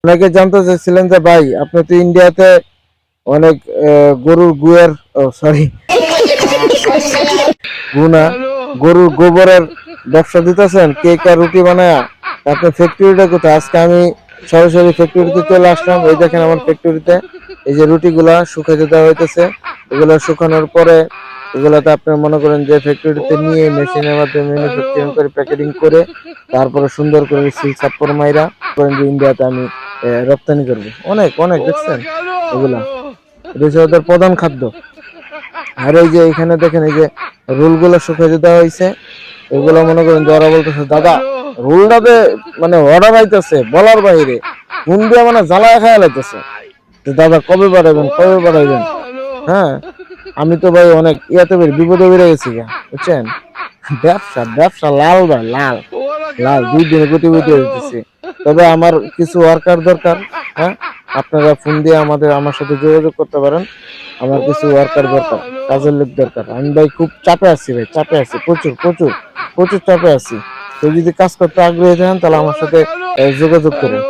অনেকে জানতে চাইছিলেন যে ভাই আপনি তো ইন্ডিয়াতে অনেক গরুর গুয়ের সরি গুনা গরুর গোবরের ব্যবসা দিতেছেন কেক আর রুটি বানায়া, আপনার ফ্যাক্টরিটা কোথায়? আজকে আমি সরাসরি ফ্যাক্টরিতে চলে আসলাম। এই দেখেন আমার ফ্যাক্টরিতে এই যে রুটিগুলা শুকাইতে দেওয়া হইতেছে। এগুলা শুকানোর পরে এগুলাতে আপনি মনে করেন যে ফ্যাক্টরিতে নিয়ে মেশিনের মাধ্যমে ম্যানুফ্যাকচারিং করে প্যাকেটিং করে তারপরে সুন্দর করে সিল ছাপ্পর মাইরা করেন যে ইন্ডিয়াতে আমি রপ্তানি করবো। অনেক অনেক দেখছেন এগুলা, এটা হচ্ছে ওদের প্রধান খাদ্য। আর এই যে এখানে দেখেন এই যে রোলগুলো শুকাইতে দেওয়া হয়েছে, এগুলো মনে করেন যে ওরা বলতেছে দাদা রোলটাতে মানে অর্ডার আইতেছে বলার বাইরে, ফোন দিয়ে মানে জ্বালায় খাওয়া লাইতেছে যে দাদা কবে বাড়াইবেন কবে বাড়াইবেন। হ্যাঁ, আমি তো ভাই অনেক ইয়াতে বিপদে বেড়ে গেছি গা, বুঝছেন। ব্যবসা ব্যবসা লাল ভাই লাল লাল, 2 দিনে কোটিপতি হয়ে যেতেছি। তবে আমার কিছু ওয়ার্কার দরকার। হ্যাঁ, আপনারা ফোন দিয়ে আমার সাথে যোগাযোগ করতে পারেন। আমার কিছু ওয়ার্কার দরকার, কাজের লোক দরকার। আমি ভাই খুব চাপে আছি, ভাই চাপে আছি, প্রচুর প্রচুর প্রচুর চাপে আছি। কেউ যদি কাজ করতে আগ্রহী থাকেন তাহলে আমার সাথে যোগাযোগ করুন।